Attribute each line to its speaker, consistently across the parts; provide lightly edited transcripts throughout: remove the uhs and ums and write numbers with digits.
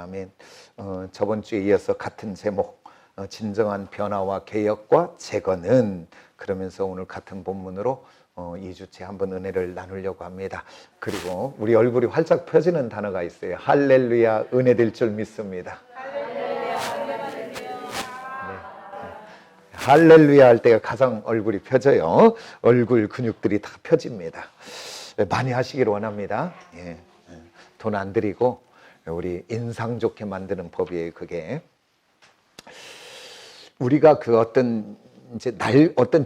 Speaker 1: 아멘. 저번 주에 이어서 같은 제목, 진정한 변화와 개혁과 재건은, 그러면서 오늘 같은 본문으로 2주째 한번 은혜를 나누려고 합니다. 그리고 우리 얼굴이 활짝 펴지는 단어가 있어요. 할렐루야, 은혜 될 줄 믿습니다. 할렐루야 할 때가 가장 얼굴이 펴져요. 얼굴 근육들이 다 펴집니다. 많이 하시기를 원합니다. 돈 안 들이고 우리 인상 좋게 만드는 법이에요. 그게 우리가 그 어떤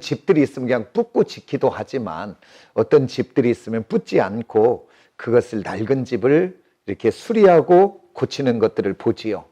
Speaker 1: 집들이 있으면 그냥 붓고 짓기도 하지만, 어떤 집들이 있으면 붓지 않고 그것을 낡은 집을 이렇게 수리하고 고치는 것들을 보지요.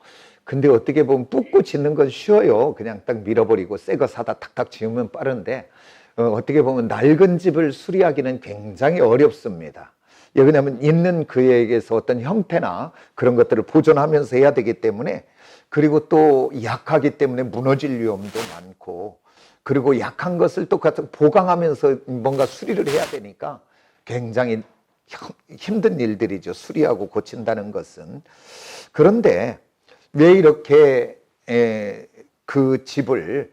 Speaker 1: 근데 어떻게 보면 붓고 짓는 건 쉬워요. 그냥 딱 밀어버리고 새 거 사다 탁탁 지으면 빠른데, 어떻게 보면 낡은 집을 수리하기는 굉장히 어렵습니다. 왜냐하면 있는 그에게서 어떤 형태나 그런 것들을 보존하면서 해야 되기 때문에, 그리고 또 약하기 때문에 무너질 위험도 많고, 그리고 약한 것을 똑같이 보강하면서 뭔가 수리를 해야 되니까 굉장히 힘든 일들이죠. 수리하고 고친다는 것은. 그런데 왜 이렇게 그 집을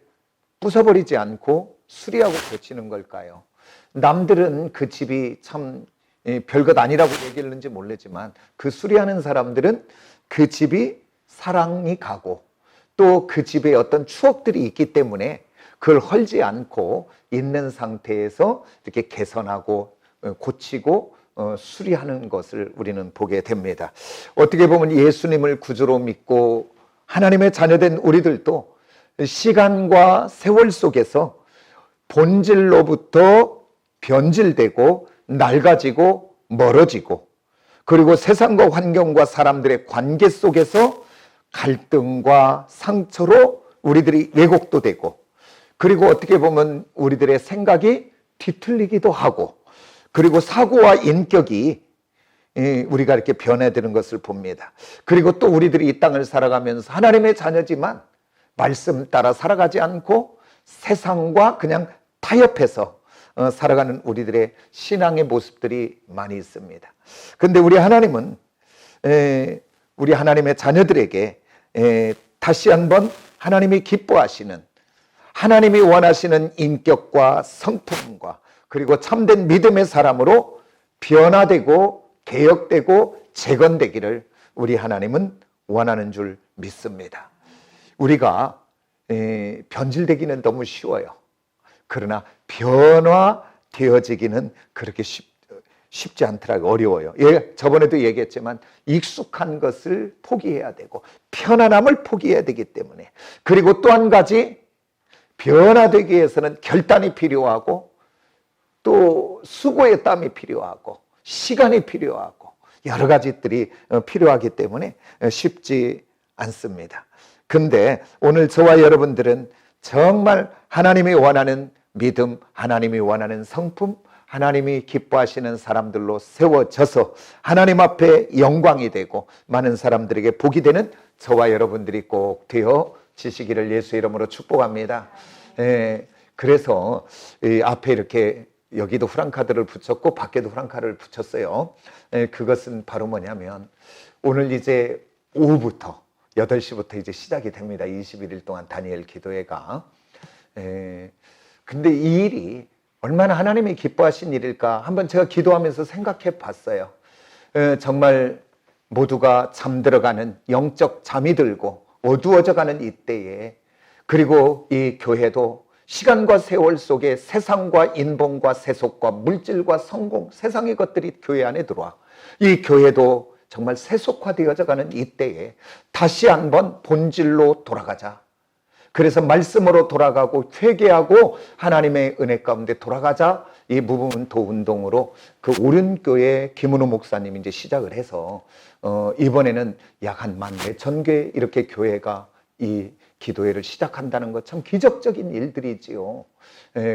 Speaker 1: 부숴버리지 않고 수리하고 고치는 걸까요? 남들은 그 집이 참 별것 아니라고 얘기했는지 모르지만, 그 수리하는 사람들은 그 집이 사랑이 가고 또 그 집에 어떤 추억들이 있기 때문에 그걸 헐지 않고 있는 상태에서 이렇게 개선하고 고치고 수리하는 것을 우리는 보게 됩니다. 어떻게 보면 예수님을 구주로 믿고 하나님의 자녀된 우리들도 시간과 세월 속에서 본질로부터 변질되고 낡아지고 멀어지고, 그리고 세상과 환경과 사람들의 관계 속에서 갈등과 상처로 우리들이 왜곡도 되고, 그리고 어떻게 보면 우리들의 생각이 뒤틀리기도 하고, 그리고 사고와 인격이 우리가 이렇게 변해드는 것을 봅니다. 그리고 또 우리들이 이 땅을 살아가면서 하나님의 자녀지만 말씀 따라 살아가지 않고 세상과 그냥 타협해서 살아가는 우리들의 신앙의 모습들이 많이 있습니다. 그런데 우리 하나님은 우리 하나님의 자녀들에게 다시 한번 하나님이 기뻐하시는, 하나님이 원하시는 인격과 성품과 그리고 참된 믿음의 사람으로 변화되고 개혁되고 재건되기를 우리 하나님은 원하는 줄 믿습니다. 우리가 변질되기는 너무 쉬워요. 그러나 변화되어지기는 그렇게 쉽지 않더라고요. 어려워요. 저번에도 얘기했지만 익숙한 것을 포기해야 되고 편안함을 포기해야 되기 때문에, 그리고 또 한 가지 변화되기 위해서는 결단이 필요하고 또 수고의 땀이 필요하고 시간이 필요하고 여러 가지들이 필요하기 때문에 쉽지 않습니다. 근데 오늘 저와 여러분들은 정말 하나님이 원하는 믿음, 하나님이 원하는 성품, 하나님이 기뻐하시는 사람들로 세워져서 하나님 앞에 영광이 되고 많은 사람들에게 복이 되는 저와 여러분들이 꼭 되어지시기를 예수 이름으로 축복합니다. 그래서 앞에 이렇게 여기도 후랑카드를 붙였고 밖에도 후랑카드를 붙였어요. 그것은 바로 뭐냐면, 오늘 이제 오후부터 8시부터 이제 시작이 됩니다. 21일 동안 다니엘 기도회가. 근데 이 일이 얼마나 하나님이 기뻐하신 일일까 한번 제가 기도하면서 생각해 봤어요. 정말 모두가 잠들어가는, 영적 잠이 들고 어두워져가는 이때에, 그리고 이 교회도 시간과 세월 속에 세상과 인본과 세속과 물질과 성공, 세상의 것들이 교회 안에 들어와 이 교회도 정말 세속화되어져 가는 이때에 다시 한번 본질로 돌아가자. 그래서 말씀으로 돌아가고 회개하고 하나님의 은혜 가운데 돌아가자. 이 무브먼트 운동으로 그 오륜교회 김은호 목사님이 이제 시작을 해서 이번에는 약 한 14,000개 이렇게 교회가 이 기도회를 시작한다는 것 참 기적적인 일들이지요.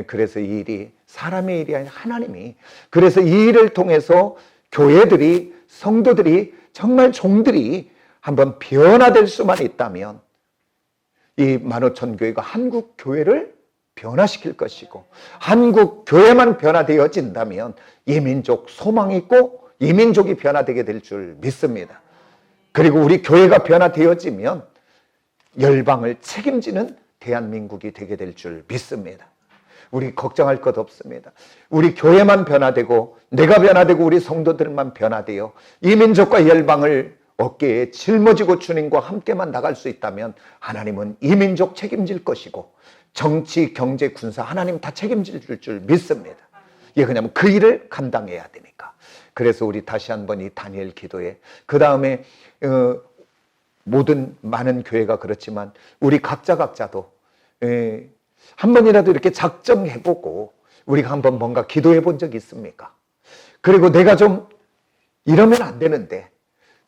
Speaker 1: 그래서 이 일이 사람의 일이 아니라 하나님이, 그래서 이 일을 통해서 교회들이, 성도들이, 정말 종들이 한번 변화될 수만 있다면 이 15,000교회가 한국 교회를 변화시킬 것이고, 한국 교회만 변화되어진다면 이 민족 소망이 있고 이 민족이 변화되게 될 줄 믿습니다. 그리고 우리 교회가 변화되어지면 열방을 책임지는 대한민국이 되게 될 줄 믿습니다. 우리 걱정할 것 없습니다. 우리 교회만 변화되고 내가 변화되고 우리 성도들만 변화되어 이 민족과 열방을 어깨에 짊어지고 주님과 함께만 나갈 수 있다면 하나님은 이 민족 책임질 것이고 정치, 경제, 군사 하나님 다 책임질 줄 믿습니다. 예, 그냥 그 일을 감당해야 되니까. 그래서 우리 다시 한번 이 다니엘 기도에 그 다음에 모든 많은 교회가 그렇지만 우리 각자도 한 번이라도 이렇게 작정해보고 우리가 한번 뭔가 기도해 본 적이 있습니까? 그리고 내가 좀 이러면 안 되는데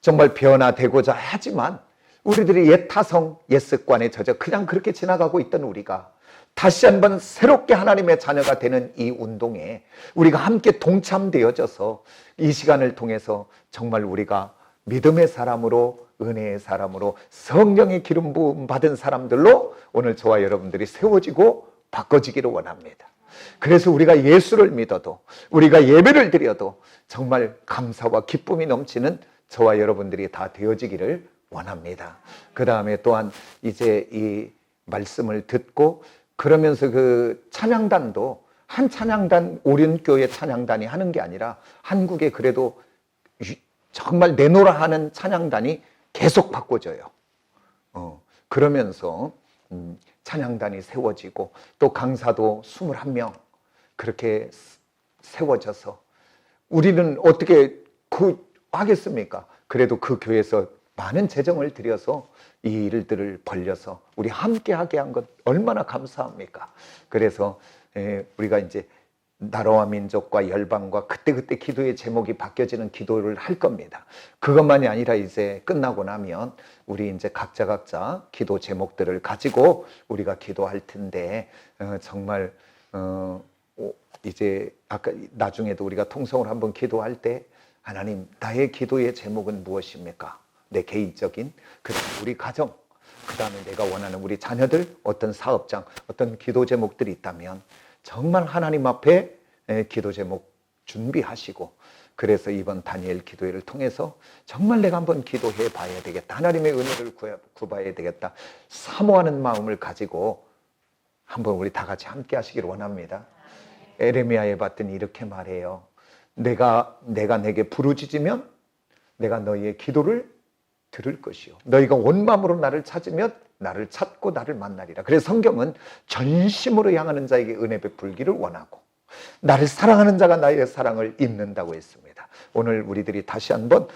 Speaker 1: 정말 변화되고자 하지만 우리들이 옛 타성, 옛 습관에 젖어 그냥 그렇게 지나가고 있던 우리가 다시 한번 새롭게 하나님의 자녀가 되는 이 운동에 우리가 함께 동참되어져서 이 시간을 통해서 정말 우리가 믿음의 사람으로, 은혜의 사람으로, 성령의 기름 부음 받은 사람들로 오늘 저와 여러분들이 세워지고 바꿔지기를 원합니다. 그래서 우리가 예수를 믿어도, 우리가 예배를 드려도 정말 감사와 기쁨이 넘치는 저와 여러분들이 다 되어지기를 원합니다. 그 다음에 또한 이제 이 말씀을 듣고 그러면서 그 찬양단도 한 찬양단, 오륜교회 찬양단이 하는 게 아니라 한국에 그래도 정말 내노라 하는 찬양단이 계속 바꿔져요. 그러면서 찬양단이 세워지고 또 강사도 21명 그렇게 세워져서 우리는 어떻게 하겠습니까? 그래도 그 교회에서 많은 재정을 들여서 이 일들을 벌려서 우리 함께 하게 한 것 얼마나 감사합니까? 그래서 우리가 이제 나라와 민족과 열방과 그때그때 기도의 제목이 바뀌어지는 기도를 할 겁니다. 그것만이 아니라 이제 끝나고 나면 우리 이제 각자 기도 제목들을 가지고 우리가 기도할 텐데 정말 이제 아까 나중에도 우리가 통성으로 한번 기도할 때 하나님, 나의 기도의 제목은 무엇입니까? 내 개인적인, 그다음에 우리 가정, 그다음에 내가 원하는 우리 자녀들, 어떤 사업장, 어떤 기도 제목들이 있다면 정말 하나님 앞에 기도 제목 준비하시고 그래서 이번 다니엘 기도회를 통해서 정말 내가 한번 기도해 봐야 되겠다. 하나님의 은혜를 구봐야 되겠다. 사모하는 마음을 가지고 한번 우리 다 같이 함께 하시기를 원합니다. 에레미야에 봤더니 이렇게 말해요. 내가 내게 부르짖으면 내가 너희의 기도를 들을 것이요 너희가 온 마음으로 나를 찾으면 나를 찾고 나를 만나리라. 그래서 성경은 전심으로 향하는 자에게 은혜 베풀기를 원하고 나를 사랑하는 자가 나의 사랑을 입는다고 했습니다. 오늘 우리들이 다시 한번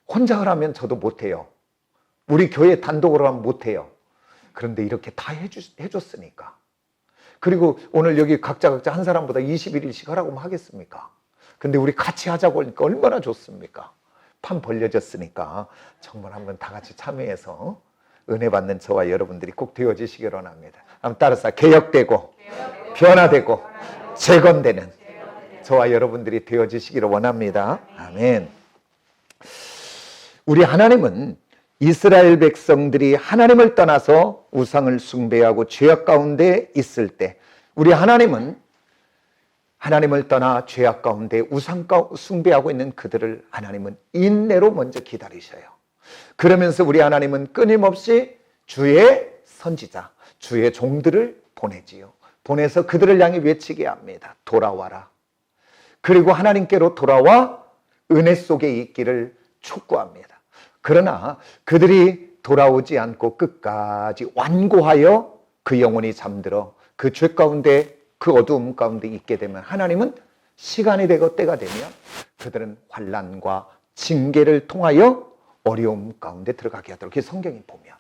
Speaker 1: 혼자 하라면 저도 못해요. 우리 교회 단독으로 하면 못해요. 그런데 이렇게 다 해줬으니까. 그리고 오늘 여기 각자 한 사람보다 21일씩 하라고 하겠습니까? 근데 우리 같이 하자고 하니까 얼마나 좋습니까? 판 벌려졌으니까 정말 한번 다 같이 참여해서 은혜 받는 저와 여러분들이 꼭 되어지시기 원합니다. 한번 따라서 개혁되고 변화되고 재건되는 저와 여러분들이 되어지시기를 원합니다. 아멘. 우리 하나님은 이스라엘 백성들이 하나님을 떠나서 우상을 숭배하고 죄악 가운데 있을 때 우리 하나님은 하나님을 떠나 죄악 가운데 우상 숭배하고 있는 그들을 하나님은 인내로 먼저 기다리셔요. 그러면서 우리 하나님은 끊임없이 주의 선지자, 주의 종들을 보내지요. 보내서 그들을 향해 외치게 합니다. 돌아와라. 그리고 하나님께로 돌아와 은혜 속에 있기를 촉구합니다. 그러나 그들이 돌아오지 않고 끝까지 완고하여 그 영혼이 잠들어 그 죄 가운데 그 어두움 가운데 있게 되면 하나님은 시간이 되고 때가 되면 그들은 환난과 징계를 통하여 어려움 가운데 들어가게 하도록 이렇게 성경이 보면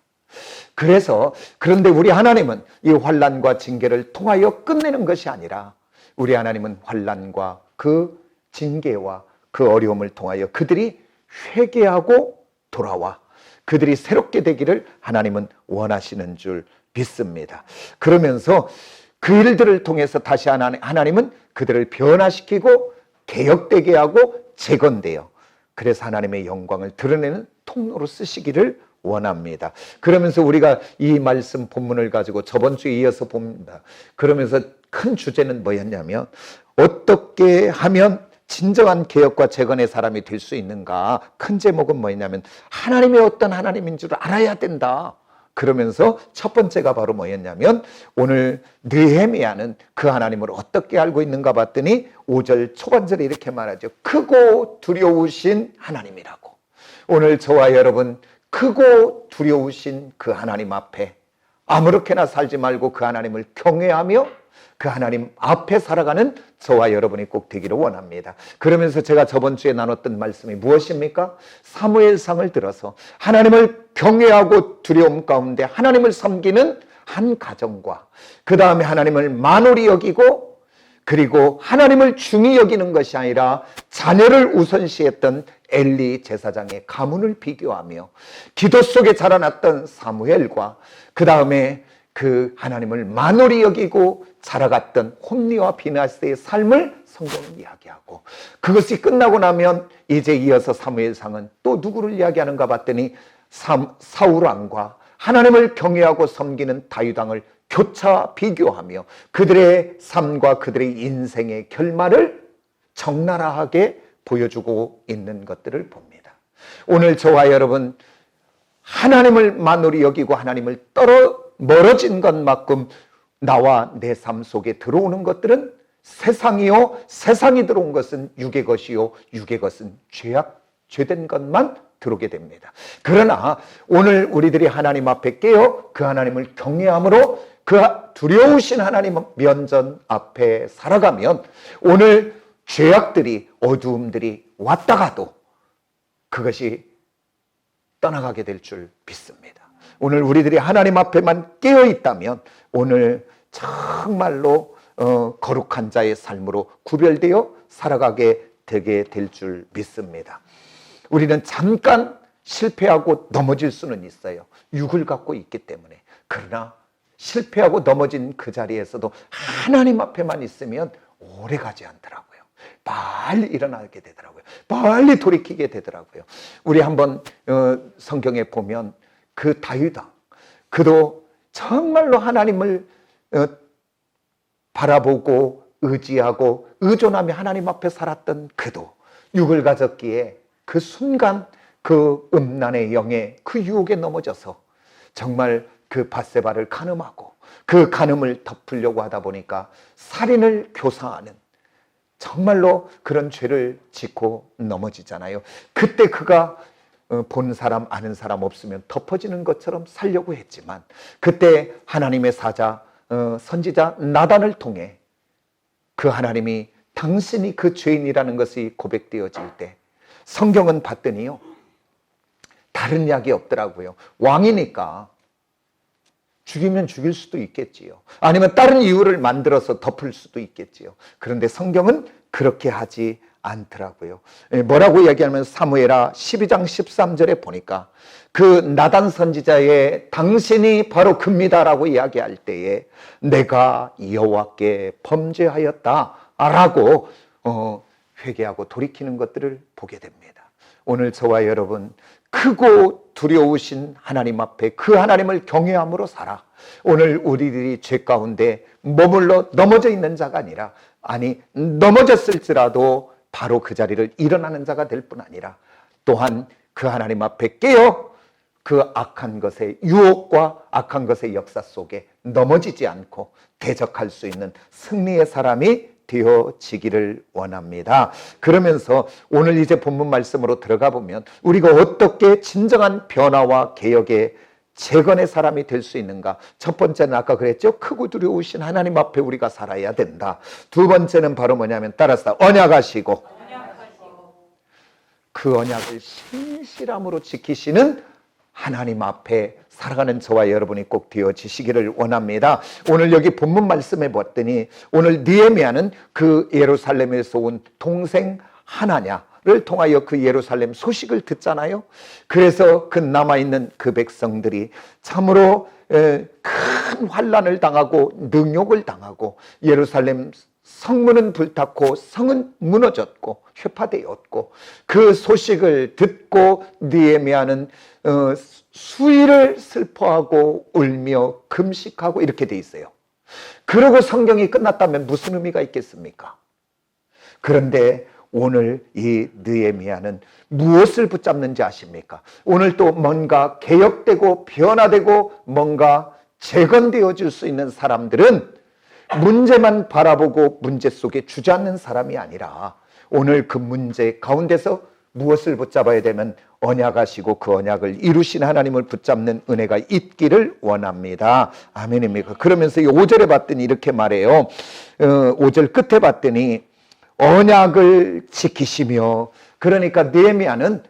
Speaker 1: 그래서 그런데 우리 하나님은 이 환난과 징계를 통하여 끝내는 것이 아니라 우리 하나님은 환난과 그 징계와 그 어려움을 통하여 그들이 회개하고 돌아와 그들이 새롭게 되기를 하나님은 원하시는 줄 믿습니다. 그러면서 그 일들을 통해서 다시 하나님은 그들을 변화시키고 개혁되게 하고 재건돼요. 그래서 하나님의 영광을 드러내는 통로로 쓰시기를 원합니다. 그러면서 우리가 이 말씀 본문을 가지고 저번 주에 이어서 봅니다. 그러면서 큰 주제는 뭐였냐면 어떻게 하면 진정한 개혁과 재건의 사람이 될 수 있는가? 큰 제목은 뭐냐면 하나님의 어떤 하나님인 줄 알아야 된다. 그러면서 첫 번째가 바로 뭐였냐면 오늘 느헤미야는 그 하나님을 어떻게 알고 있는가 봤더니 5절 초반절에 이렇게 말하죠. 크고 두려우신 하나님이라고. 오늘 저와 여러분 크고 두려우신 그 하나님 앞에 아무렇게나 살지 말고 그 하나님을 경외하며 그 하나님 앞에 살아가는 저와 여러분이 꼭 되기를 원합니다. 그러면서 제가 저번 주에 나눴던 말씀이 무엇입니까? 사무엘상을 들어서 하나님을 경외하고 두려움 가운데 하나님을 섬기는 한 가정과 그 다음에 하나님을 만홀히 여기고 그리고 하나님을 중히 여기는 것이 아니라 자녀를 우선시했던 엘리 제사장의 가문을 비교하며 기도 속에 자라났던 사무엘과 그 다음에 그 하나님을 만홀히 여기고 자라갔던 홈리와 비나스의 삶을 성경은 이야기하고 그것이 끝나고 나면 이제 이어서 사무엘상은 또 누구를 이야기하는가 봤더니 사울왕과 하나님을 경외하고 섬기는 다윗왕을 교차 비교하며 그들의 삶과 그들의 인생의 결말을 적나라하게 보여주고 있는 것들을 봅니다. 오늘 저와 여러분 하나님을 만홀히 여기고 하나님을 멀어진 것만큼 나와 내 삶 속에 들어오는 것들은 세상이요 세상이 들어온 것은 육의 것이요 육의 것은 죄된 것만 들어오게 됩니다. 그러나 오늘 우리들이 하나님 앞에 깨어 그 하나님을 경외함으로 그 두려우신 하나님 면전 앞에 살아가면 오늘 죄악들이 어두움들이 왔다가도 그것이 떠나가게 될 줄 믿습니다. 오늘 우리들이 하나님 앞에만 깨어 있다면 오늘 정말로 거룩한 자의 삶으로 구별되어 살아가게 되게 될 줄 믿습니다. 우리는 잠깐 실패하고 넘어질 수는 있어요. 육을 갖고 있기 때문에. 그러나 실패하고 넘어진 그 자리에서도 하나님 앞에만 있으면 오래 가지 않더라고요. 빨리 일어나게 되더라고요. 빨리 돌이키게 되더라고요. 우리 한번 성경에 보면 그 다윗왕, 그도 정말로 하나님을 바라보고 의지하고 의존하며 하나님 앞에 살았던 그도 육을 가졌기에 그 순간 그 음란의 영에 그 유혹에 넘어져서 정말 그 밧세바를 간음하고 그 간음을 덮으려고 하다 보니까 살인을 교사하는 정말로 그런 죄를 짓고 넘어지잖아요. 그때 그가 본 사람 아는 사람 없으면 덮어지는 것처럼 살려고 했지만 그때 하나님의 사자 선지자 나단을 통해 그 하나님이 당신이 그 죄인이라는 것이 고백되어질 때 성경은 봤더니요 다른 약이 없더라고요. 왕이니까 죽이면 죽일 수도 있겠지요. 아니면 다른 이유를 만들어서 덮을 수도 있겠지요. 그런데 성경은 그렇게 하지 않더라고요. 뭐라고 이야기하면 사무엘하 12장 13절에 보니까 그 나단 선지자의 당신이 바로 그입니다라고 이야기할 때에 내가 여호와께 범죄하였다라고 회개하고 돌이키는 것들을 보게 됩니다. 오늘 저와 여러분 크고 두려우신 하나님 앞에 그 하나님을 경외함으로 살아. 오늘 우리들이 죄 가운데 머물러 넘어져 있는 자가 아니라 넘어졌을지라도 바로 그 자리를 일어나는 자가 될 뿐 아니라 또한 그 하나님 앞에 깨어 그 악한 것의 유혹과 악한 것의 역사 속에 넘어지지 않고 대적할 수 있는 승리의 사람이 되어지기를 원합니다. 그러면서 오늘 이제 본문 말씀으로 들어가 보면 우리가 어떻게 진정한 변화와 개혁의 재건의 사람이 될 수 있는가? 첫 번째는 아까 그랬죠. 크고 두려우신 하나님 앞에 우리가 살아야 된다. 두 번째는 바로 뭐냐면 따라서 언약하시고 그 언약을 신실함으로 지키시는 하나님 앞에 살아가는 저와 여러분이 꼭 되어지시기를 원합니다. 오늘 여기 본문 말씀에 봤더니 오늘 느헤미야는 그 예루살렘에서 온 동생 하나냐를 통하여 그 예루살렘 소식을 듣잖아요. 그래서 그 남아있는 그 백성들이 참으로 큰 환난을 당하고 능욕을 당하고 예루살렘 성문은 불탔고 성은 무너졌고 회파되었고 그 소식을 듣고 느헤미야는 수일을 슬퍼하고 울며 금식하고 이렇게 돼 있어요. 그러고 성경이 끝났다면 무슨 의미가 있겠습니까? 그런데 오늘 이 느헤미야는 무엇을 붙잡는지 아십니까? 오늘 또 뭔가 개혁되고 변화되고 뭔가 재건되어 줄 수 있는 사람들은 문제만 바라보고 문제 속에 주저앉는 사람이 아니라 오늘 그 문제 가운데서 무엇을 붙잡아야 되면 언약하시고 그 언약을 이루신 하나님을 붙잡는 은혜가 있기를 원합니다. 아멘입니까? 그러면서 5절에 봤더니 이렇게 말해요. 5절 끝에 봤더니 언약을 지키시며, 그러니까 느헤미야는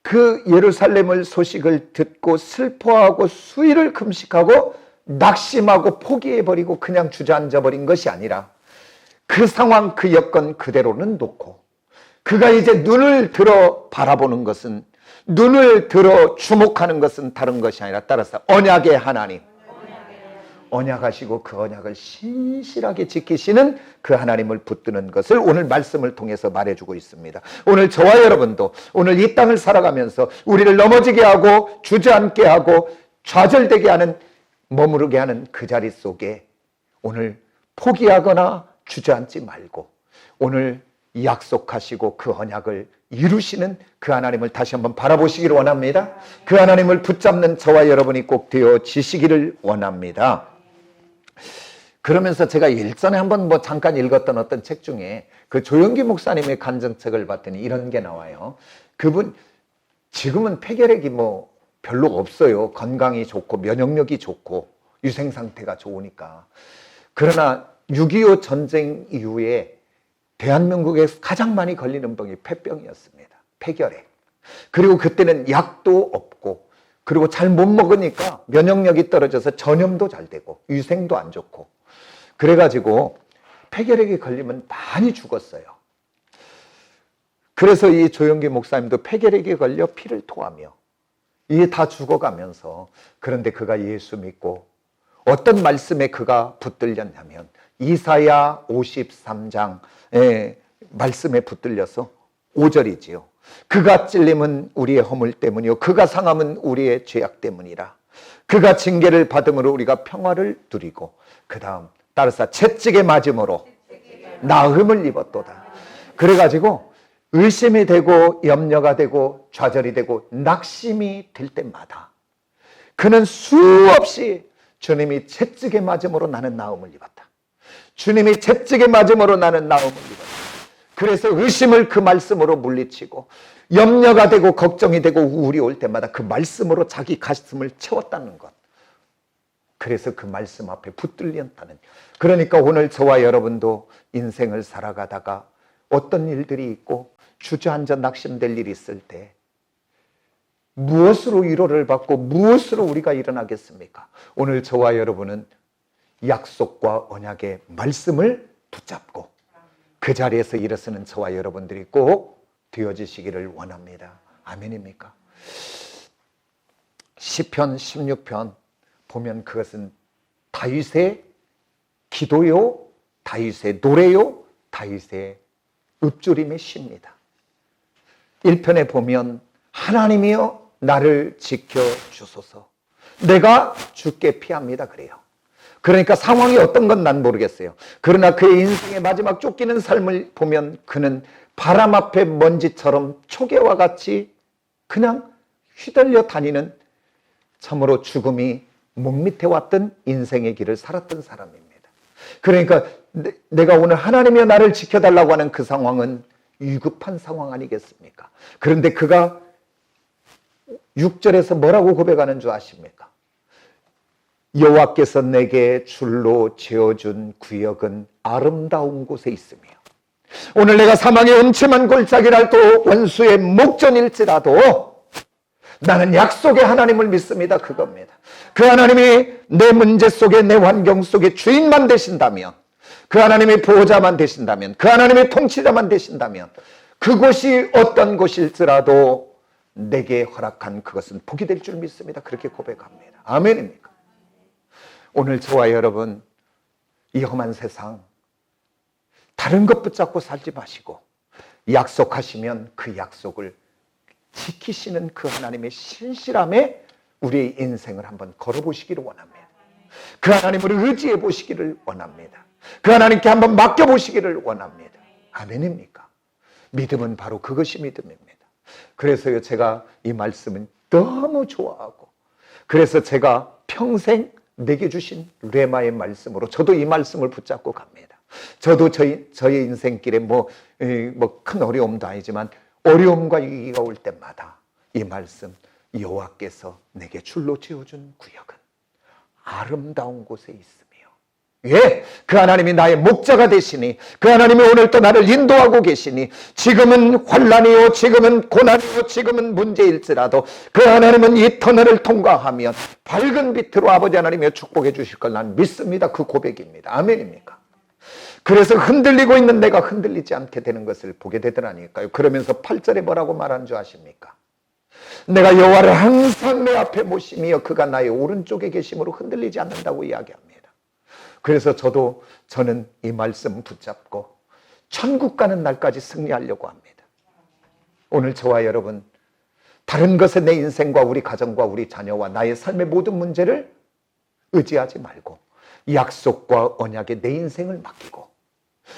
Speaker 1: 그 예루살렘을 소식을 듣고 슬퍼하고 수일을 금식하고 낙심하고 포기해버리고 그냥 주저앉아버린 것이 아니라 그 상황 그 여건 그대로는 놓고 그가 이제 눈을 들어 바라보는 것은, 눈을 들어 주목하는 것은 다른 것이 아니라 따라서 언약의 하나님, 언약하시고 그 언약을 신실하게 지키시는 그 하나님을 붙드는 것을 오늘 말씀을 통해서 말해주고 있습니다. 오늘 저와 여러분도 오늘 이 땅을 살아가면서 우리를 넘어지게 하고 주저앉게 하고 좌절되게 하는, 머무르게 하는 그 자리 속에 오늘 포기하거나 주저앉지 말고 오늘 약속하시고 그 언약을 이루시는 그 하나님을 다시 한번 바라보시기를 원합니다. 그 하나님을 붙잡는 저와 여러분이 꼭 되어지시기를 원합니다. 그러면서 제가 일전에 한번 잠깐 읽었던 어떤 책 중에 그 조영기 목사님의 간증책을 봤더니 이런 게 나와요. 그분 지금은 폐결핵이 별로 없어요. 건강이 좋고 면역력이 좋고 유생 상태가 좋으니까. 그러나 6.25 전쟁 이후에 대한민국에서 가장 많이 걸리는 병이 폐병이었습니다. 폐결핵. 그리고 그때는 약도 없고, 그리고 잘 못 먹으니까 면역력이 떨어져서 전염도 잘 되고 위생도 안 좋고, 그래가지고 폐결핵에 걸리면 많이 죽었어요. 그래서 이 조영기 목사님도 폐결핵에 걸려 피를 토하며 이게 다 죽어가면서, 그런데 그가 예수 믿고 어떤 말씀에 그가 붙들렸냐면 이사야 53장 말씀에 붙들려서 5절이지요. 그가 찔림은 우리의 허물 때문이요 그가 상함은 우리의 죄악 때문이라. 그가 징계를 받음으로 우리가 평화를 누리고, 그 다음 따라서 채찍에 맞음으로 나음을 입었도다. 그래가지고 의심이 되고 염려가 되고 좌절이 되고 낙심이 될 때마다 그는 수없이 주님이 채찍에 맞음으로 나는 나음을 입었다. 주님이 채찍에 맞음으로 나는 나음을 입었다. 그래서 의심을 그 말씀으로 물리치고 염려가 되고 걱정이 되고 우울이 올 때마다 그 말씀으로 자기 가슴을 채웠다는 것. 그래서 그 말씀 앞에 붙들렸다는. 그러니까 오늘 저와 여러분도 인생을 살아가다가 어떤 일들이 있고 주저앉아 낙심될 일이 있을 때 무엇으로 위로를 받고 무엇으로 우리가 일어나겠습니까? 오늘 저와 여러분은 약속과 언약의 말씀을 붙잡고 그 자리에서 일어서는 저와 여러분들이 꼭 되어지시기를 원합니다. 아멘입니까? 시편 16편 보면 그것은 다윗의 기도요, 다윗의 노래요, 다윗의 읊조림의 시입니다. 1편에 보면 하나님이여 나를 지켜주소서, 내가 주께 피합니다 그래요. 그러니까 상황이 어떤 건 난 모르겠어요. 그러나 그의 인생의 마지막 쫓기는 삶을 보면 그는 바람 앞에 먼지처럼 초계와 같이 그냥 휘달려 다니는, 참으로 죽음이 목밑에 왔던 인생의 길을 살았던 사람입니다. 그러니까 내가 오늘 하나님이여 나를 지켜달라고 하는 그 상황은 위급한 상황 아니겠습니까? 그런데 그가 6절에서 뭐라고 고백하는 줄 아십니까? 여호와께서 내게 줄로 지어준 구역은 아름다운 곳에 있으며, 오늘 내가 사망의 음침한 골짜기랄도 원수의 목전일지라도 나는 약속의 하나님을 믿습니다. 그겁니다. 그 하나님이 내 문제 속에, 내 환경 속에 주인만 되신다면, 그 하나님이 보호자만 되신다면, 그 하나님이 통치자만 되신다면 그곳이 어떤 곳일지라도 내게 허락한 그것은 복이 될 줄 믿습니다. 그렇게 고백합니다. 아멘입니까? 오늘 저와 여러분 이 험한 세상 다른 것 붙잡고 살지 마시고 약속하시면 그 약속을 지키시는 그 하나님의 신실함에 우리의 인생을 한번 걸어보시기를 원합니다. 그 하나님을 의지해 보시기를 원합니다. 그 하나님께 한번 맡겨보시기를 원합니다. 아멘입니까? 믿음은 바로 그것이 믿음입니다. 그래서요, 제가 이 말씀은 너무 좋아하고, 그래서 제가 평생 내게 주신 레마의 말씀으로 저도 이 말씀을 붙잡고 갑니다. 저도 저의 인생길에 큰 어려움도 아니지만 어려움과 위기가 올 때마다 이 말씀, 여호와께서 내게 줄로 지어준 구역은 아름다운 곳에 있으며, 예, 그 하나님이 나의 목자가 되시니, 그 하나님이 오늘 또 나를 인도하고 계시니, 지금은 환난이요, 지금은 고난이요, 지금은 문제일지라도 그 하나님은 이 터널을 통과하면 밝은 빛으로 아버지 하나님이 축복해 주실 걸 난 믿습니다. 그 고백입니다. 아멘입니까? 그래서 흔들리고 있는 내가 흔들리지 않게 되는 것을 보게 되더라니까요. 그러면서 8절에 뭐라고 말하는 줄 아십니까? 내가 여호와를 항상 내 앞에 모시며 그가 나의 오른쪽에 계심으로 흔들리지 않는다고 이야기합니다. 그래서 저는 이 말씀 붙잡고 천국 가는 날까지 승리하려고 합니다. 오늘 저와 여러분, 다른 것에 내 인생과 우리 가정과 우리 자녀와 나의 삶의 모든 문제를 의지하지 말고 약속과 언약에 내 인생을 맡기고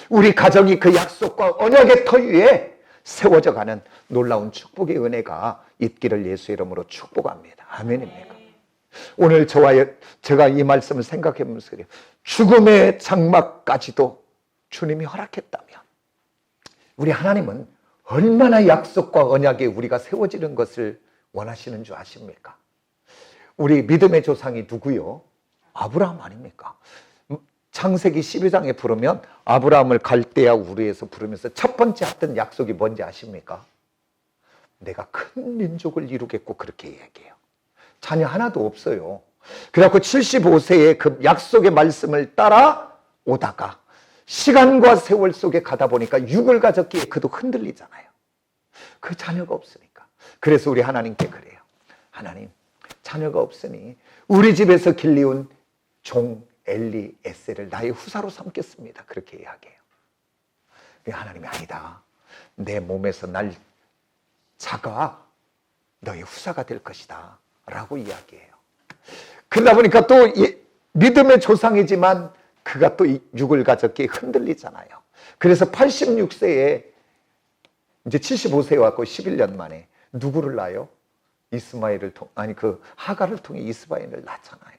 Speaker 1: 우리 가정이 그 약속과 언약의 터 위에 세워져 가는 놀라운 축복의 은혜가 있기를 예수 이름으로 축복합니다. 아멘입니까? 오늘 제가 이 말씀을 생각해 보면서 그래요. 죽음의 장막까지도 주님이 허락했다면 우리 하나님은 얼마나 약속과 언약에 우리가 세워지는 것을 원하시는 줄 아십니까? 우리 믿음의 조상이 누구요? 아브라함 아닙니까? 창세기 12장에 부르면 아브라함을 갈대아 우르에서 부르면서 첫 번째 했던 약속이 뭔지 아십니까? 내가 큰 민족을 이루겠고 그렇게 얘기해요. 자녀 하나도 없어요. 그래갖고 75세에 그 약속의 말씀을 따라 오다가 시간과 세월 속에 가다 보니까 육을 가졌기에 그도 흔들리잖아요. 그 자녀가 없으니까. 그래서 우리 하나님께 그래요. 하나님, 자녀가 없으니 우리 집에서 길리운 종 엘리에셀을 나의 후사로 삼겠습니다. 그렇게 이야기해요. 하나님이 아니다. 내 몸에서 날 자가 너의 후사가 될 것이다. 라고 이야기해요. 그러다 보니까 또 믿음의 조상이지만 그가 또 육을 가졌기에 흔들리잖아요. 그래서 86세에 이제 75세에 왔고 11년 만에 누구를 낳아요? 하갈을 통해 이스마엘을 낳잖아요.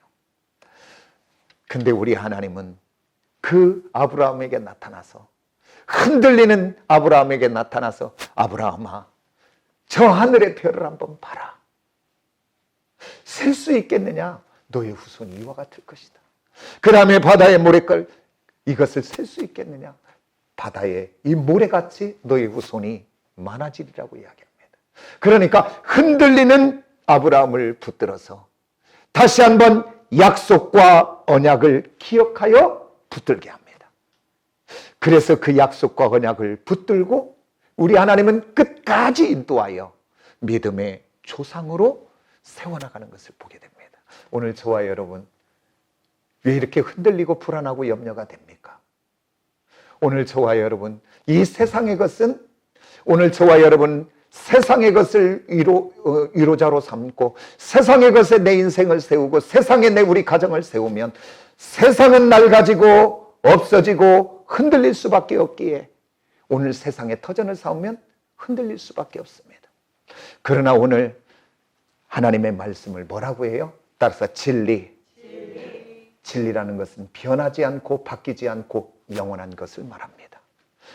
Speaker 1: 근데 우리 하나님은 그 아브라함에게 나타나서 흔들리는 아브라함에게 나타나서 아브라함아, 저 하늘의 별을 한번 봐라. 셀 수 있겠느냐? 너의 후손이 이와 같을 것이다. 그 다음에 바다의 모래걸 이것을 셀 수 있겠느냐? 바다에 이 모래같이 너의 후손이 많아지리라고 이야기합니다. 그러니까 흔들리는 아브라함을 붙들어서 다시 한번 약속과 언약을 기억하여 붙들게 합니다. 그래서 그 약속과 언약을 붙들고 우리 하나님은 끝까지 인도하여 믿음의 조상으로 세워나가는 것을 보게 됩니다. 오늘 저와 여러분, 왜 이렇게 흔들리고 불안하고 염려가 됩니까? 오늘 저와 여러분, 이 세상의 것은 오늘 저와 여러분 세상의 것을 위로자로 삼고 세상의 것에 내 인생을 세우고 세상에 내 우리 가정을 세우면 세상은 낡아지고 없어지고 흔들릴 수밖에 없기에 오늘 세상에 터전을 쌓으면 흔들릴 수밖에 없습니다. 그러나 오늘 하나님의 말씀을 뭐라고 해요? 따라서 진리라는 것은 변하지 않고 바뀌지 않고 영원한 것을 말합니다.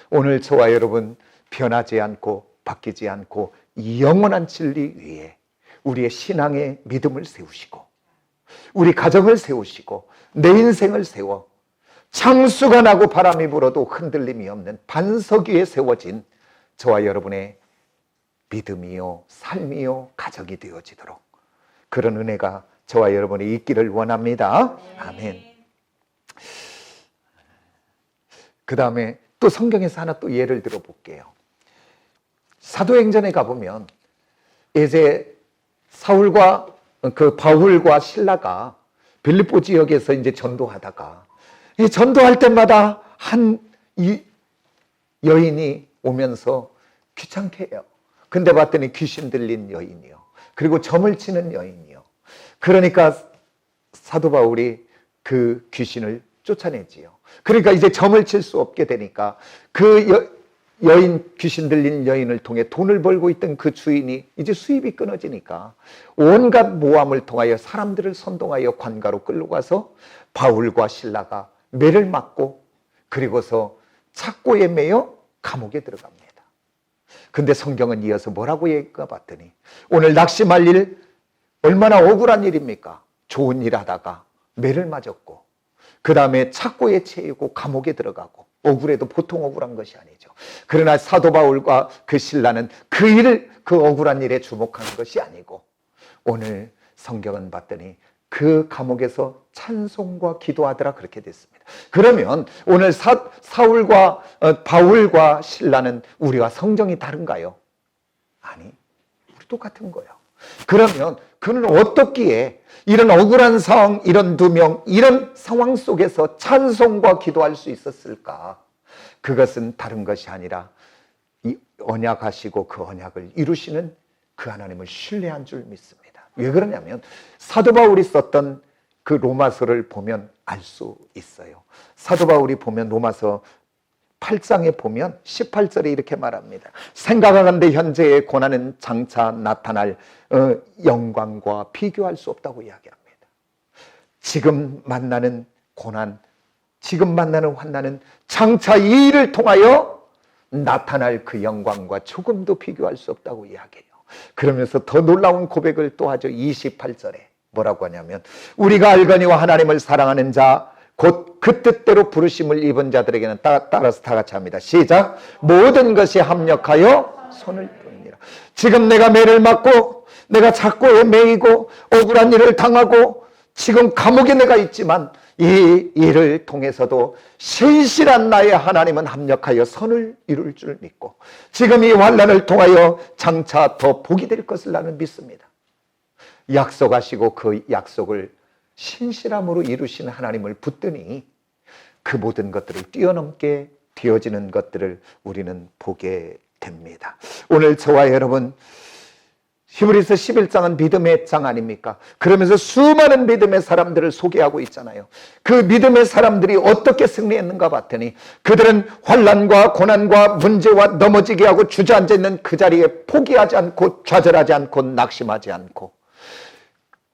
Speaker 1: 오늘 저와 여러분 변하지 않고 바뀌지 않고 영원한 진리 위에 우리의 신앙의 믿음을 세우시고 우리 가정을 세우시고 내 인생을 세워 창수가 나고 바람이 불어도 흔들림이 없는 반석 위에 세워진 저와 여러분의 믿음이요 삶이요 가정이 되어지도록 그런 은혜가 저와 여러분이 있기를 원합니다. 아멘. 그 다음에 또 성경에서 하나 또 예를 들어 볼게요. 사도행전에 가보면 이제 바울과 실라가 빌립보 지역에서 이제 전도하다가 이 전도할 때마다 이 여인이 오면서 귀찮게 해요. 근데 봤더니 귀신 들린 여인이요. 그리고 점을 치는 여인이요. 그러니까 사도 바울이 그 귀신을 쫓아내지요. 그러니까 이제 점을 칠 수 없게 되니까 그 귀신 들린 여인을 통해 돈을 벌고 있던 그 주인이 이제 수입이 끊어지니까 온갖 모함을 통하여 사람들을 선동하여 관가로 끌고 가서 바울과 실라가 매를 맞고 그리고서 착고에 매여 감옥에 들어갑니다. 근데 성경은 이어서 뭐라고 얘기가 봤더니 오늘 낙심할 일 얼마나 억울한 일입니까? 좋은 일 하다가 매를 맞았고 그 다음에 착고에 채이고 감옥에 들어가고 억울해도 보통 억울한 것이 아니죠. 그러나 사도 바울과 그 신라는 그 억울한 일에 주목하는 것이 아니고 오늘 성경은 봤더니 그 감옥에서 찬송과 기도하더라 그렇게 됐습니다. 그러면 오늘 바울과 신라는 우리와 성정이 다른가요? 아니, 우리 똑같은 거예요. 그러면 그는 어떻기에 이런 억울한 상황, 이런 두 명, 이런 상황 속에서 찬송과 기도할 수 있었을까? 그것은 다른 것이 아니라 이 언약하시고 그 언약을 이루시는 그 하나님을 신뢰한 줄 믿습니다. 왜 그러냐면 사도 바울이 썼던 그 로마서를 보면 알 수 있어요. 사도 바울이 보면 로마서 8장에 보면 18절에 이렇게 말합니다. 생각하건대 현재의 고난은 장차 나타날 영광과 비교할 수 없다고 이야기합니다. 지금 만나는 고난, 지금 만나는 환난은 장차 이 일을 통하여 나타날 그 영광과 조금도 비교할 수 없다고 이야기해요. 그러면서 더 놀라운 고백을 또 하죠. 28절에 뭐라고 하냐면 우리가 알거니와 하나님을 사랑하는 자 곧 그 뜻대로 부르심을 입은 자들에게는 따라서 다 같이 합니다. 시작. 모든 것이 합력하여 손을 뿝니다. 지금 내가 매를 맞고 내가 착고에 매이고 억울한 일을 당하고 지금 감옥에 내가 있지만 이 일을 통해서도 신실한 나의 하나님은 합력하여 선을 이룰 줄 믿고 지금 이 환난을 통하여 장차 더 복이 될 것을 나는 믿습니다. 약속하시고 그 약속을 신실함으로 이루시는 하나님을 붙드니 그 모든 것들을 뛰어넘게 되어지는 것들을 우리는 보게 됩니다. 오늘 저와 여러분 히브리서 11장은 믿음의 장 아닙니까? 그러면서 수많은 믿음의 사람들을 소개하고 있잖아요. 그 믿음의 사람들이 어떻게 승리했는가 봤더니 그들은 환난과 고난과 문제와 넘어지게 하고 주저앉아 있는 그 자리에 포기하지 않고 좌절하지 않고 낙심하지 않고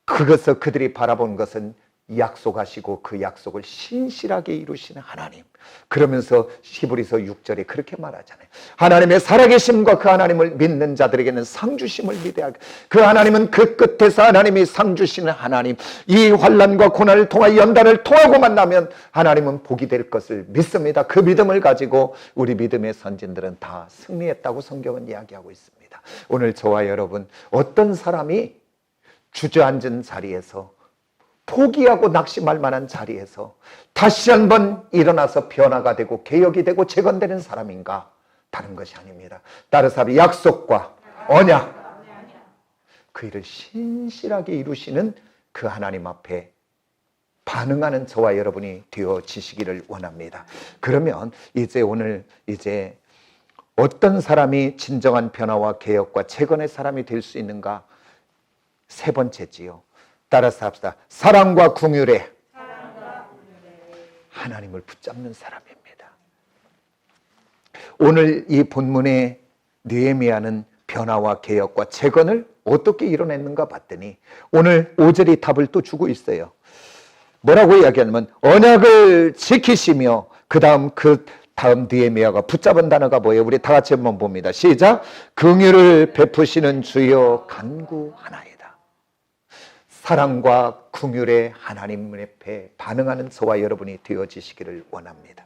Speaker 1: 그것을 그들이 바라본 것은 약속하시고 그 약속을 신실하게 이루시는 하나님. 그러면서 히브리서 6절에 그렇게 말하잖아요. 하나님의 살아계심과 그 하나님을 믿는 자들에게는 상 주심을 믿어야 그 하나님은 그 끝에서 하나님이 상 주시는 하나님. 이 환난과 고난을 통하여 연단을 통하고 만나면 하나님은 복이 될 것을 믿습니다. 그 믿음을 가지고 우리 믿음의 선진들은 다 승리했다고 성경은 이야기하고 있습니다. 오늘 저와 여러분 어떤 사람이 주저앉은 자리에서 포기하고 낙심할 만한 자리에서 다시 한번 일어나서 변화가 되고 개혁이 되고 재건되는 사람인가? 다른 것이 아닙니다. 따라서 약속과 언약 그 일을 신실하게 이루시는 그 하나님 앞에 반응하는 저와 여러분이 되어지시기를 원합니다. 그러면 오늘 어떤 사람이 진정한 변화와 개혁과 재건의 사람이 될 수 있는가? 세 번째지요. 따라서 합시다. 사랑과 긍휼에 하나님을 붙잡는 사람입니다. 오늘 이 본문의 느헤미야는 변화와 개혁과 재건을 어떻게 이뤄냈는가 봤더니 오늘 5절이 답을 또 주고 있어요. 뭐라고 이야기하냐면 언약을 지키시며 그 다음 느헤미야가 붙잡은 단어가 뭐예요? 우리 다 같이 한번 봅니다. 시작. 긍휼을 베푸시는 주여 간구하나이다. 사랑과 긍휼의 하나님 앞에 반응하는 저와 여러분이 되어지시기를 원합니다.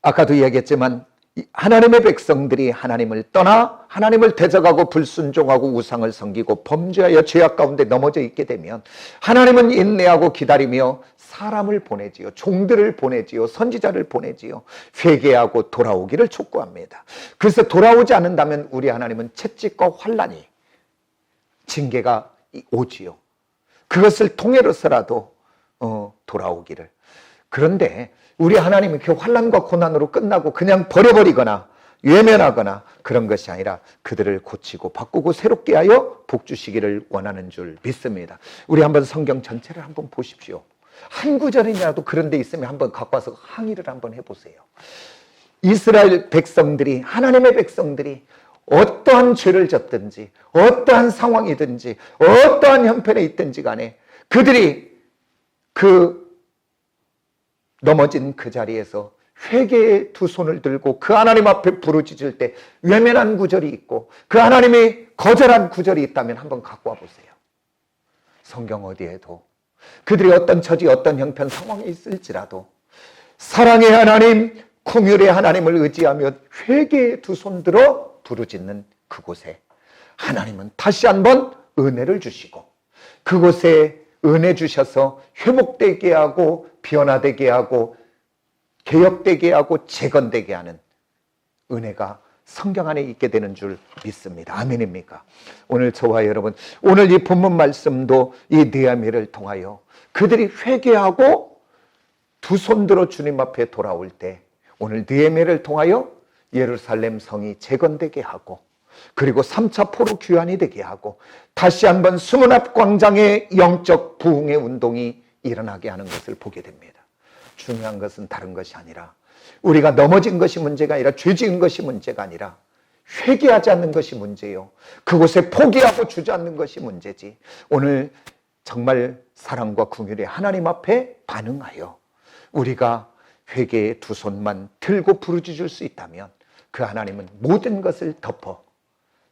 Speaker 1: 아까도 이야기했지만 하나님의 백성들이 하나님을 떠나 하나님을 대적하고 불순종하고 우상을 섬기고 범죄하여 죄악 가운데 넘어져 있게 되면 하나님은 인내하고 기다리며 사람을 보내지요. 종들을 보내지요. 선지자를 보내지요. 회개하고 돌아오기를 촉구합니다. 그래서 돌아오지 않는다면 우리 하나님은 채찍과 환난이 징계가 오지요. 그것을 통해서라도 돌아오기를. 그런데 우리 하나님은 그 환난과 고난으로 끝나고 그냥 버려버리거나 외면하거나 그런 것이 아니라 그들을 고치고 바꾸고 새롭게 하여 복 주시기를 원하는 줄 믿습니다. 우리 한번 성경 전체를 한번 보십시오. 한 구절이라도 그런 데 있으면 한번 갖고 와서 항의를 한번 해보세요. 이스라엘 백성들이, 하나님의 백성들이 어떠한 죄를 졌든지, 어떠한 상황이든지, 어떠한 형편에 있든지 간에 그들이 그 넘어진 그 자리에서 회개의 두 손을 들고 그 하나님 앞에 부르짖을 때 외면한 구절이 있고 그 하나님이 거절한 구절이 있다면 한번 갖고 와보세요. 성경 어디에도 그들이 어떤 처지, 어떤 형편, 상황에 있을지라도 사랑의 하나님, 긍휼의 하나님을 의지하며 회개의 두 손 들어 부르짖는 그곳에 하나님은 다시 한번 은혜를 주시고 그곳에 은혜 주셔서 회복되게 하고 변화되게 하고 개혁되게 하고 재건되게 하는 은혜가 성경 안에 있게 되는 줄 믿습니다. 아멘입니까? 오늘 저와 여러분, 오늘 이 본문 말씀도 이 느헤미야를 통하여 그들이 회개하고 두 손 들어 주님 앞에 돌아올 때 오늘 느헤미야를 통하여 예루살렘 성이 재건되게 하고 그리고 3차 포로 귀환이 되게 하고 다시 한번 수문 앞 광장의 영적 부흥의 운동이 일어나게 하는 것을 보게 됩니다. 중요한 것은 다른 것이 아니라 우리가 넘어진 것이 문제가 아니라 죄 지은 것이 문제가 아니라 회개하지 않는 것이 문제요. 그곳에 포기하고 주저앉는 것이 문제지. 오늘 정말 사랑과 긍휼의 하나님 앞에 반응하여 우리가 회개의 두 손만 들고 부르짖을 수 있다면 그 하나님은 모든 것을 덮어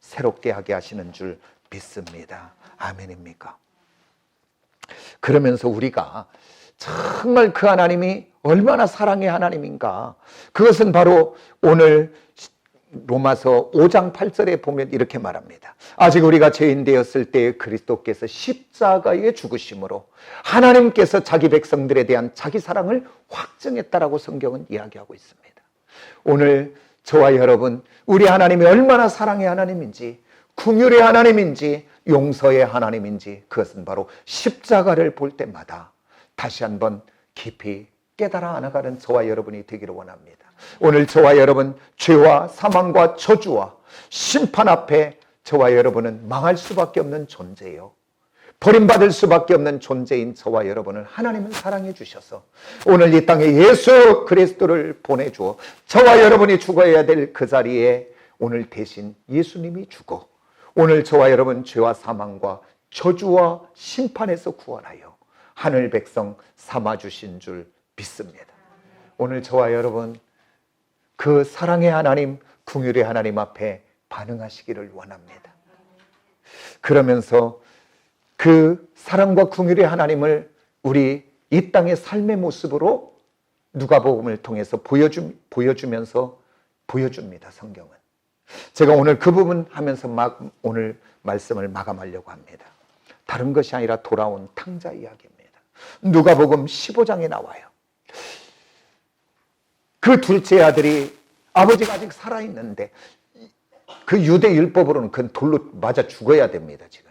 Speaker 1: 새롭게 하게 하시는 줄 믿습니다. 아멘입니까? 그러면서 우리가 정말 그 하나님이 얼마나 사랑의 하나님인가, 그것은 바로 오늘 로마서 5장 8절에 보면 이렇게 말합니다. 아직 우리가 죄인 되었을 때 그리스도께서 십자가에 죽으심으로 하나님께서 자기 백성들에 대한 자기 사랑을 확증했다라고 성경은 이야기하고 있습니다. 오늘 저와 여러분, 우리 하나님이 얼마나 사랑의 하나님인지, 긍휼의 하나님인지, 용서의 하나님인지, 그것은 바로 십자가를 볼 때마다 다시 한번 깊이 깨달아 나가는 저와 여러분이 되기를 원합니다. 오늘 저와 여러분, 죄와 사망과 저주와 심판 앞에 저와 여러분은 망할 수밖에 없는 존재예요. 버림받을 수밖에 없는 존재인 저와 여러분을 하나님은 사랑해 주셔서 오늘 이 땅에 예수 그리스도를 보내주어 저와 여러분이 죽어야 될 그 자리에 오늘 대신 예수님이 죽어 오늘 저와 여러분 죄와 사망과 저주와 심판에서 구원하여 하늘 백성 삼아주신 줄 믿습니다. 오늘 저와 여러분 그 사랑의 하나님, 긍휼의 하나님 앞에 반응하시기를 원합니다. 그러면서 그 사랑과 긍휼의 하나님을 우리 이 땅의 삶의 모습으로 누가복음을 통해서 보여주면서 보여줍니다. 성경은. 제가 오늘 그 부분 하면서 오늘 말씀을 마감하려고 합니다. 다른 것이 아니라 돌아온 탕자 이야기입니다. 누가복음 15장에 나와요. 그 둘째 아들이 아버지가 아직 살아있는데 그 유대 율법으로는 그건 돌로 맞아 죽어야 됩니다. 지금.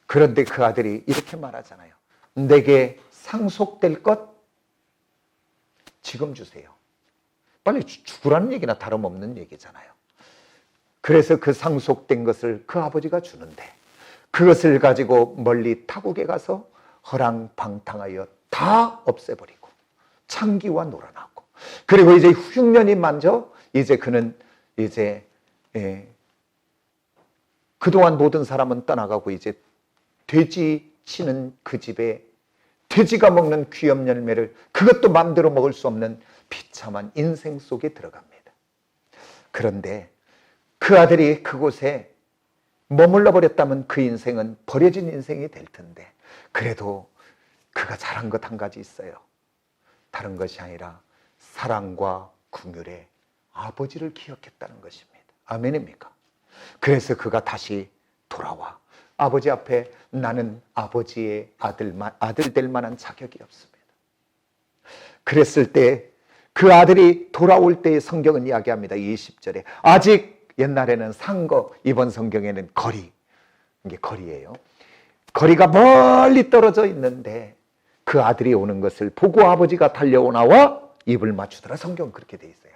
Speaker 1: 그런데 그 아들이 이렇게 말하잖아요. 내게 상속될 것 지금 주세요. 빨리 죽으라는 얘기나 다름없는 얘기잖아요. 그래서 그 상속된 것을 그 아버지가 주는데 그것을 가지고 멀리 타국에 가서 허랑방탕하여 다 없애버리고 창기와 놀아나고 그리고 이제 흉년이 만져 이제 그는 이제 그동안 모든 사람은 떠나가고 이제 돼지 치는 그 집에 돼지가 먹는 귀염 열매를 그것도 마음대로 먹을 수 없는 비참한 인생 속에 들어갑니다. 그런데 그 아들이 그곳에 머물러 버렸다면 그 인생은 버려진 인생이 될 텐데 그래도 그가 잘한 것 한 가지 있어요. 다른 것이 아니라 사랑과 긍휼의 아버지를 기억했다는 것입니다. 아멘입니까? 그래서 그가 다시 돌아와 아버지 앞에 나는 아버지의 아들 될 만한 자격이 없습니다. 그랬을 때 그 아들이 돌아올 때의 성경은 이야기합니다. 20절에 아직 옛날에는 상거, 이번 성경에는 거리, 이게 거리예요. 거리가 멀리 떨어져 있는데 그 아들이 오는 것을 보고 아버지가 달려나와 입을 맞추더라. 성경은 그렇게 돼 있어요.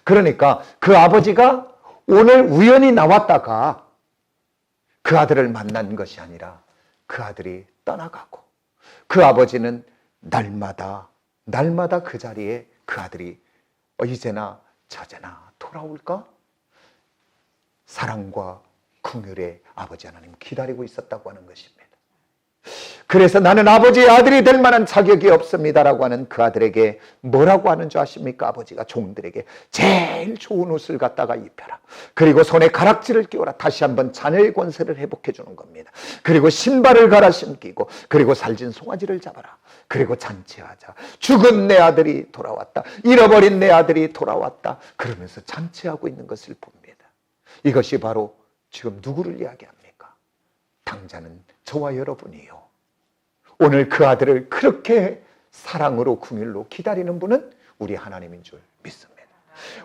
Speaker 1: 그러니까 그 아버지가 오늘 우연히 나왔다가 그 아들을 만난 것이 아니라 그 아들이 떠나가고 그 아버지는 날마다 그 자리에 그 아들이 이제나 저제나 돌아올까? 사랑과 긍휼의 아버지 하나님 기다리고 있었다고 하는 것입니다. 그래서 나는 아버지의 아들이 될 만한 자격이 없습니다라고 하는 그 아들에게 뭐라고 하는 줄 아십니까? 아버지가 종들에게 제일 좋은 옷을 갖다가 입혀라. 그리고 손에 가락지를 끼워라. 다시 한번 자녀의 권세를 회복해 주는 겁니다. 그리고 신발을 갈아 신기고, 그리고 살진 송아지를 잡아라. 그리고 잔치하자. 죽은 내 아들이 돌아왔다. 잃어버린 내 아들이 돌아왔다. 그러면서 잔치하고 있는 것을 봅니다. 이것이 바로 지금 누구를 이야기합니까? 당자는 저와 여러분이요. 오늘 그 아들을 그렇게 사랑으로 긍휼로 기다리는 분은 우리 하나님인 줄 믿습니다.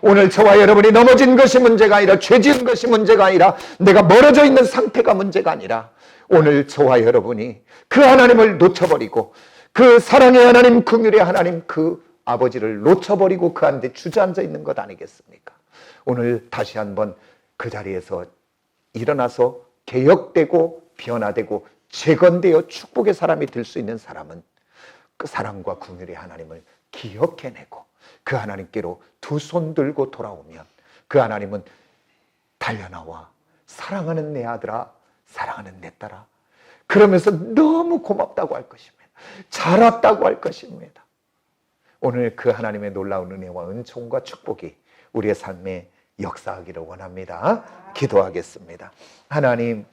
Speaker 1: 오늘 저와 여러분이 넘어진 것이 문제가 아니라, 죄 지은 것이 문제가 아니라, 내가 멀어져 있는 상태가 문제가 아니라, 오늘 저와 여러분이 그 하나님을 놓쳐버리고, 그 사랑의 하나님, 긍휼의 하나님, 그 아버지를 놓쳐버리고 그 안에 주저앉아 있는 것 아니겠습니까? 오늘 다시 한번 그 자리에서 일어나서 개혁되고 변화되고 재건되어 축복의 사람이 될 수 있는 사람은 그 사랑과 긍휼의 하나님을 기억해내고 그 하나님께로 두 손 들고 돌아오면, 그 하나님은 달려나와 사랑하는 내 아들아, 사랑하는 내 딸아, 그러면서 너무 고맙다고 할 것입니다. 잘 왔다고 할 것입니다. 오늘 그 하나님의 놀라운 은혜와 은총과 축복이 우리의 삶에 역사하기를 원합니다. 기도하겠습니다. 하나님,